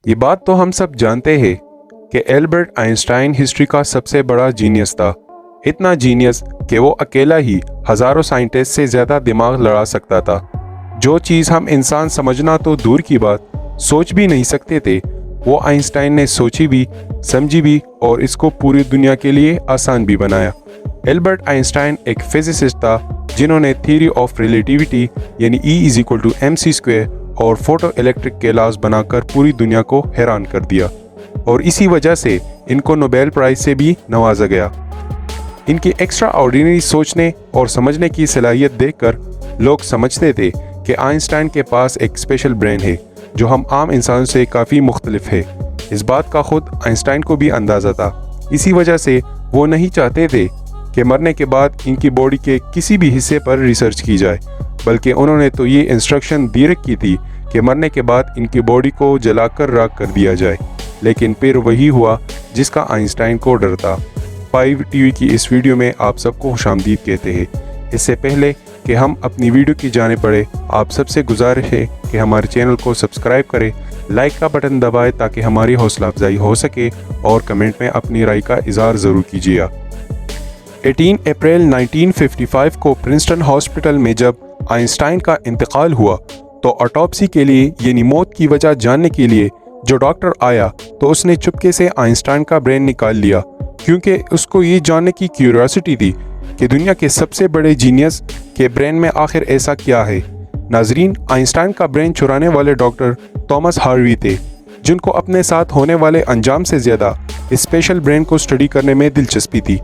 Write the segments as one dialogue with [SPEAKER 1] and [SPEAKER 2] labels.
[SPEAKER 1] یہ بات تو ہم سب جانتے ہیں کہ ایلبرٹ آئنسٹائن ہسٹری کا سب سے بڑا جینیس تھا، اتنا جینیس کہ وہ اکیلا ہی ہزاروں سائنٹسٹ سے زیادہ دماغ لڑا سکتا تھا۔ جو چیز ہم انسان سمجھنا تو دور کی بات، سوچ بھی نہیں سکتے تھے، وہ آئنسٹائن نے سوچی بھی، سمجھی بھی اور اس کو پوری دنیا کے لیے آسان بھی بنایا۔ ایلبرٹ آئنسٹائن ایک فزسسٹ تھا جنہوں نے تھیوری آف ریلیٹیوٹی یعنی E=mc² اور فوٹو الیکٹرک کے لاز بنا کر پوری دنیا کو حیران کر دیا، اور اسی وجہ سے ان کو نوبیل پرائز سے بھی نوازا گیا۔ ان کی ایکسٹرا آرڈینری سوچنے اور سمجھنے کی صلاحیت دیکھ کر لوگ سمجھتے تھے کہ آئنسٹائن کے پاس ایک اسپیشل برین ہے جو ہم عام انسانوں سے کافی مختلف ہے۔ اس بات کا خود آئنسٹائن کو بھی اندازہ تھا، اسی وجہ سے وہ نہیں چاہتے تھے کہ مرنے کے بعد ان کی باڈی کے کسی بھی حصے پر ریسرچ کی جائے، بلکہ انہوں نے تو یہ انسٹرکشن دی رکھی تھی کہ مرنے کے بعد ان کی باڈی کو جلا کر راکھ کر دیا جائے۔ لیکن پھر وہی ہوا جس کا آئنسٹائن کو ڈر تھا۔ 5 ٹی وی کی اس ویڈیو میں آپ سب کو خوش آمدید کہتے ہیں۔ اس سے پہلے کہ ہم اپنی ویڈیو کی جانب بڑھیں، آپ سب سے گزارش ہے کہ ہمارے چینل کو سبسکرائب کریں، لائک کا بٹن دبائیں تاکہ ہماری حوصلہ افزائی ہو سکے، اور کمنٹ میں اپنی رائے کا اظہار ضرور کیجیے۔ 18 اپریل 1955 کو پرنسٹن ہاسپٹل میں جب آئنسٹائن کا انتقال ہوا تو آٹوپسی کے لیے یعنی موت کی وجہ جاننے کے لیے جو ڈاکٹر آیا تو اس نے چپکے سے آئنسٹائن کا برین نکال لیا، کیونکہ اس کو یہ جاننے کی کیوریاسٹی تھی کہ دنیا کے سب سے بڑے جینیس کے برین میں آخر ایسا کیا ہے۔ ناظرین، آئنسٹائن کا برین چرانے والے ڈاکٹر توماس ہاروی تھے، جن کو اپنے ساتھ ہونے والے انجام سے زیادہ اسپیشل برین کو اسٹڈی کرنے میں دلچسپی تھی۔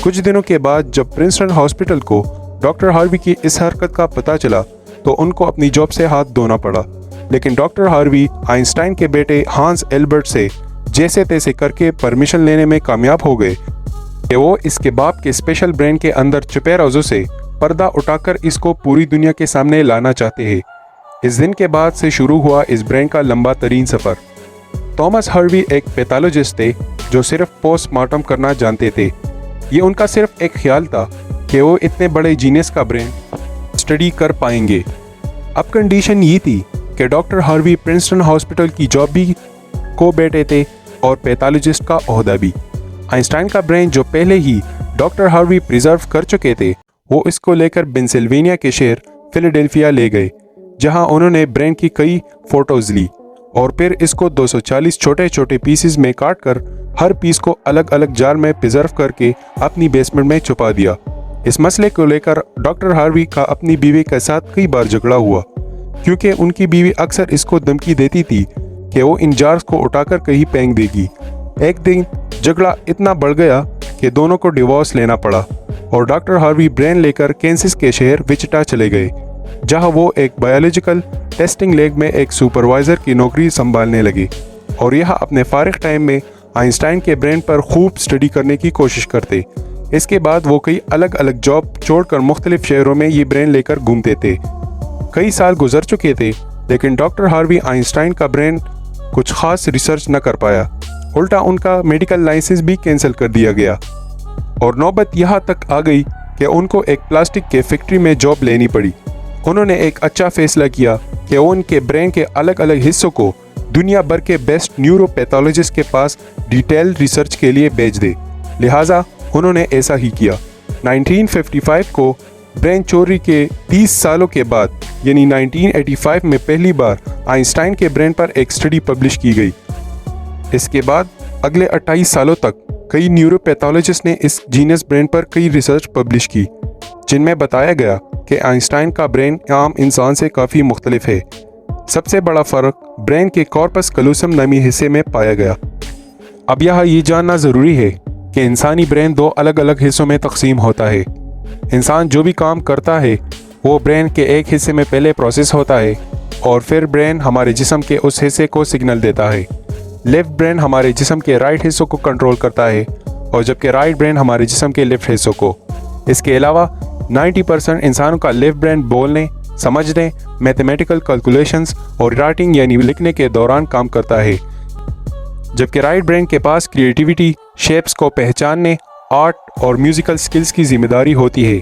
[SPEAKER 1] کچھ دنوں کے بعد جب پرنسٹن ہاسپٹل کو ڈاکٹر ہاروی کی اس حرکت کا پتہ چلا تو ان کو اپنی جاب سے ہاتھ دھونا پڑا، لیکن ڈاکٹر ہاروی آئنسٹائن کے بیٹے ہانس ایلبرٹ سے جیسے تیسے کر کے پرمیشن لینے میں کامیاب ہو گئے کہ وہ اس کے باپ کے اسپیشل برین کے اندر چھپے رازوں سے پردہ اٹھا کر اس کو پوری دنیا کے سامنے لانا چاہتے ہیں۔ اس دن کے بعد سے شروع ہوا اس برین کا لمبا ترین سفر۔ توماس ہاروی ایک پیتھولوجسٹ تھے جو صرف پوسٹ مارٹم کرنا جانتے تھے۔ یہ ان کا صرف ایک خیال تھا کہ وہ اتنے بڑے جینیس کا برین اسٹڈی کر پائیں گے۔ اب کنڈیشن یہ تھی کہ ڈاکٹر ہاروی پرنسٹن ہاسپٹل کی جاب بھی کو بیٹے تھے اور پیتھولوجسٹ کا عہدہ بھی۔ آئنسٹائن کا برین جو پہلے ہی ڈاکٹر ہاروی پریزرو کر چکے تھے، وہ اس کو لے کر پنسلوینیا کے شہر فیلاڈیلفیا لے گئے، جہاں انہوں نے برین کی کئی فوٹوز لی اور پھر اس کو 240 چھوٹے چھوٹے پیسز میں کاٹ کر ہر پیس کو الگ الگ جار میں پریزرو کر کے اپنی بیسمنٹ میں چھپا دیا۔ اس مسئلے کو لے کر ڈاکٹر ہاروی کا اپنی بیوی کے ساتھ کئی بار جھگڑا ہوا، کیونکہ ان کی بیوی اکثر اس کو دھمکی دیتی تھی کہ وہ ان جارز کو اٹھا کر کہیں پھینک دے گی۔ ایک دن جھگڑا اتنا بڑھ گیا کہ دونوں کو ڈیورس لینا پڑا اور ڈاکٹر ہاروی برین لے کر کینسس کے شہر وچٹا چلے گئے، جہاں وہ ایک بایولوجیکل ٹیسٹنگ لیب میں ایک سپروائزر کی نوکری سنبھالنے لگے، اور یہاں اپنے فارغ ٹائم میں آئنسٹائن کے برین پر خوب اسٹڈی کرنے کی کوشش کرتے۔ اس کے بعد وہ کئی الگ الگ جاب چھوڑ کر مختلف شہروں میں یہ برین لے کر گھومتے تھے۔ کئی سال گزر چکے تھے، لیکن ڈاکٹر ہاروی آئنسٹائن کا برین کچھ خاص ریسرچ نہ کر پایا، الٹا ان کا میڈیکل لائسنس بھی کینسل کر دیا گیا، اور نوبت یہاں تک آ گئی کہ ان کو ایک پلاسٹک کے فیکٹری میں جاب لینی پڑی۔ انہوں نے ایک اچھا فیصلہ کیا کہ وہ ان کے برین کے الگ الگ حصوں کو دنیا بھر کے بیسٹ نیورو پیتھولوجسٹ کے پاس ڈیٹیل ریسرچ کے لیے بھیج دے، لہٰذا انہوں نے ایسا ہی کیا۔ 1955 کو برین چوری کے 30 سالوں کے بعد یعنی 1985 میں پہلی بار آئنسٹائن کے برین پر ایک اسٹڈی پبلش کی گئی۔ اس کے بعد اگلے 28 سالوں تک کئی نیورو پیتھولوجسٹ نے اس جینیس برین پر کئی ریسرچ پبلش کی، جن میں بتایا گیا کہ آئنسٹائن کا برین عام انسان سے کافی مختلف ہے۔ سب سے بڑا فرق برین کے کارپس کلوسم نامی حصے میں پایا گیا۔ اب یہاں یہ جاننا ضروری ہے کہ انسانی برین 2 الگ الگ حصوں میں تقسیم ہوتا ہے۔ انسان جو بھی کام کرتا ہے وہ برین کے ایک حصے میں پہلے پروسیس ہوتا ہے، اور پھر برین ہمارے جسم کے اس حصے کو سگنل دیتا ہے۔ لیفٹ برین ہمارے جسم کے رائٹ حصوں کو کنٹرول کرتا ہے، اور جبکہ رائٹ برین ہمارے جسم کے لیفٹ حصوں کو۔ اس کے علاوہ 90% انسانوں کا لیفٹ برین بولنے، سمجھنے، میتھمیٹیکل کیلکولیشنز اور رائٹنگ یعنی لکھنے کے دوران کام کرتا ہے، جبکہ رائٹ برین کے پاس کریٹیوٹی، شیپس کو پہچاننے، آرٹ اور میوزیکل سکلز کی ذمہ داری ہوتی ہے۔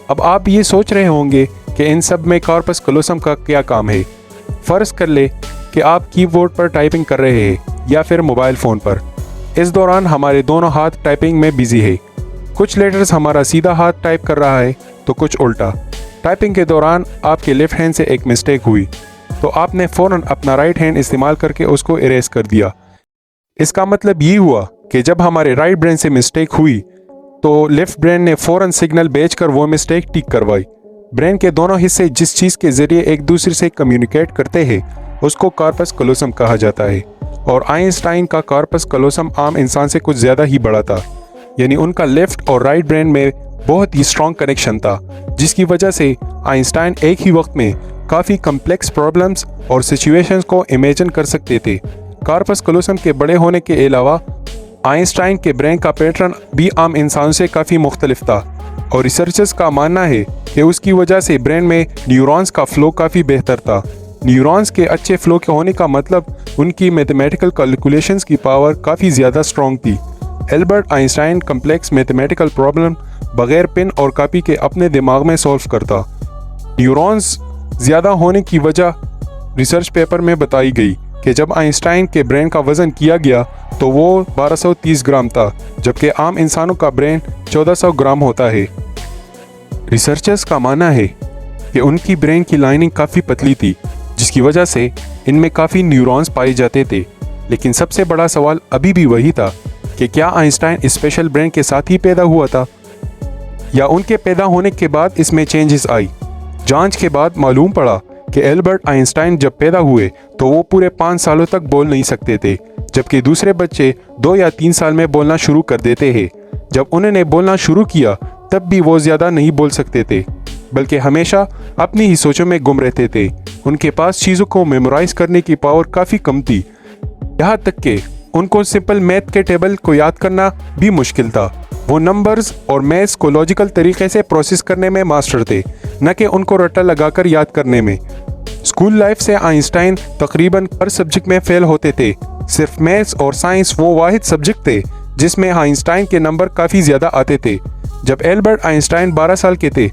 [SPEAKER 1] اب آپ یہ سوچ رہے ہوں گے کہ ان سب میں کارپس کلوسم کا کیا کام ہے۔ فرض کر لے کہ آپ کی بورڈ پر ٹائپنگ کر رہے ہیں یا پھر موبائل فون پر۔ اس دوران ہمارے دونوں ہاتھ ٹائپنگ میں بزی ہے۔ کچھ لیٹرز ہمارا سیدھا ہاتھ ٹائپ کر رہا ہے تو کچھ الٹا۔ ٹائپنگ کے دوران آپ کے لیفٹ ہینڈ سے ایک مسٹیک ہوئی تو آپ نے فوراً اپنا رائٹ ہینڈ استعمال کر کے اس کو اریز کر دیا۔ اس کا مطلب یہ ہوا کہ جب ہمارے رائٹ برین سے مسٹیک ہوئی تو لیفٹ برین نے فوراً سگنل بھیج کر وہ مسٹیک ٹھیک کروائی۔ برین کے دونوں حصے جس چیز کے ذریعے ایک دوسرے سے کمیونیکیٹ کرتے ہیں اس کو کارپس کلوسم کہا جاتا ہے، اور آئنسٹائن کا کارپس کلوسم عام انسان سے کچھ زیادہ ہی بڑا تھا، یعنی ان کا لیفٹ اور رائٹ برین میں بہت ہی اسٹرانگ کنیکشن تھا، جس کی وجہ سے آئنسٹائن ایک ہی وقت میں کافی کمپلیکس پرابلمز اور سچویشنز کو امیجن کر سکتے تھے۔ کارپس کلوسم کے بڑے ہونے کے علاوہ آئنسٹائن کے برین کا پیٹرن بھی عام انسانوں سے کافی مختلف تھا، اور ریسرچرز کا ماننا ہے کہ اس کی وجہ سے برین میں نیورونز کا فلو کافی بہتر تھا۔ نیورونز کے اچھے فلو کے ہونے کا مطلب ان کی میتھمیٹیکل کیلکولیشنز کی پاور کافی زیادہ اسٹرانگ تھی۔ Albert Einstein complex mathematical problem بغیر پن اور کاپی کے اپنے دماغ میں سولو کرتا۔ نیورونز زیادہ ہونے کی وجہ ریسرچ پیپر میں بتائی گئی کہ جب آئنسٹائن کے برین کا وزن کیا گیا تو وہ 1230 گرام تھا، جبکہ عام انسانوں کا برین 1400 گرام ہوتا ہے۔ ریسرچرز کا ماننا ہے کہ ان کی برین کی لائننگ کافی پتلی تھی، جس کی وجہ سے ان میں کافی نیورونز پائے جاتے تھے، لیکن سب سے بڑا سوال ابھی بھی وہی تھا کہ کیا آئنسٹائن اسپیشل برین کے ساتھ ہی پیدا ہوا تھا یا ان کے پیدا ہونے کے بعد اس میں چینجز آئی۔ جانچ کے بعد معلوم پڑا کہ البرٹ آئنسٹائن جب پیدا ہوئے تو وہ پورے 5 سالوں تک بول نہیں سکتے تھے، جبکہ دوسرے بچے 2 یا 3 سال میں بولنا شروع کر دیتے ہیں۔ جب انہوں نے بولنا شروع کیا تب بھی وہ زیادہ نہیں بول سکتے تھے، بلکہ ہمیشہ اپنی ہی سوچوں میں گم رہتے تھے۔ ان کے پاس چیزوں کو میمورائز کرنے کی پاور کافی کم تھی، یہاں تک کہ ان کو سمپل میتھ کے ٹیبل کو یاد کرنا بھی مشکل تھا۔ وہ نمبرز اور میتھس کو لاجیکل طریقے سے پروسیس کرنے میں ماسٹر تھے، نہ کہ ان کو رٹا لگا کر یاد کرنے میں۔ اسکول لائف سے آئنسٹائن تقریباً ہر سبجیکٹ میں فیل ہوتے تھے، صرف میتھس اور سائنس وہ واحد سبجیکٹ تھے جس میں آئنسٹائن کے نمبر کافی زیادہ آتے تھے۔ جب البرٹ آئنسٹائن 12 سال کے تھے،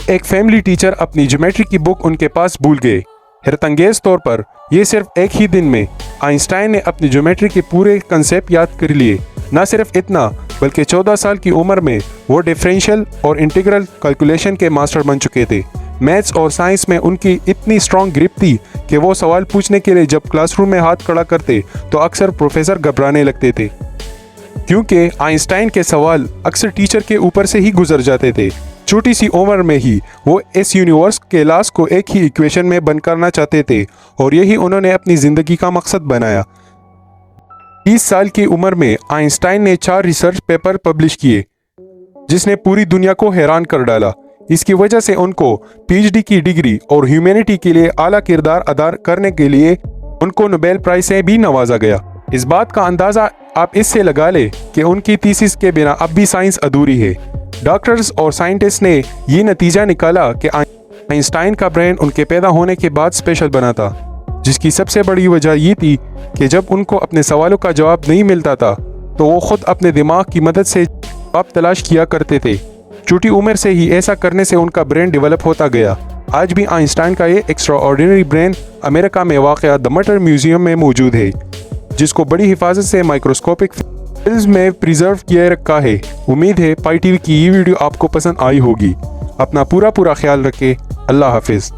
[SPEAKER 1] ایک فیملی ٹیچر اپنی جیومیٹری کی بک ان کے پاس بھول گئے۔ حیرت انگیز طور پر یہ صرف ایک ہی دن میں آئنسٹائن نے اپنی جیومیٹری کے پورے کنسیپٹ یاد کر لیے۔ نہ صرف اتنا بلکہ 14 سال کی عمر میں وہ ڈیفرینشیل اور انٹیگرل کیلکولیشن کے ماسٹر بن چکے تھے۔ میتھس اور سائنس میں ان کی اتنی اسٹرانگ گرپ تھی کہ وہ سوال پوچھنے کے لیے جب کلاس روم میں ہاتھ کھڑا کرتے تو اکثر پروفیسر گھبرانے لگتے تھے، کیونکہ آئنسٹائن کے سوال اکثر ٹیچر کے اوپر سے ہی گزر جاتے تھے۔ چھوٹی سی عمر میں ہی وہ اس یونیورس کے لاس کو ایک ہی ایکویشن میں بند کرنا چاہتے تھے، اور یہی انہوں نے اپنی زندگی کا مقصد بنایا۔ 30 سال کی عمر میں آئنسٹائن نے 4 ریسرچ پیپر پبلش کیے، جس نے پوری دنیا کو حیران کر ڈالا۔ اس کی وجہ سے ان کو پی ایچ ڈی کی ڈگری اور ہیومینٹی کے لیے اعلیٰ کردار ادا کرنے کے لیے ان کو نوبیل پرائز سے بھی نوازا گیا۔ اس بات کا اندازہ آپ اس سے لگا لیں کہ ان کی تھیسس کے بنا اب بھی سائنس ادھوری ہے۔ ڈاکٹرز اور سائنٹسٹ نے یہ نتیجہ نکالا کہ آئنسٹائن کا برین ان کے پیدا ہونے کے بعد اسپیشل بنا تھا، جس کی سب سے بڑی وجہ یہ تھی کہ جب ان کو اپنے سوالوں کا جواب نہیں ملتا تھا تو وہ خود اپنے دماغ کی مدد سے جواب تلاش کیا کرتے تھے۔ چھوٹی عمر سے ہی ایسا کرنے سے ان کا برین ڈیولپ ہوتا گیا۔ آج بھی آئنسٹائن کا یہ ایکسٹرا آرڈینری برین امریکہ میں واقع دی مٹر میوزیم میں موجود ہے، جس کو بڑی حفاظت سے مائکروسکوپک فلمز میں پریزرو کیے رکھا ہے۔ امید ہے پائی ٹی وی کی یہ ویڈیو آپ کو پسند آئی ہوگی۔ اپنا پورا خیال رکھیں۔ اللہ حافظ۔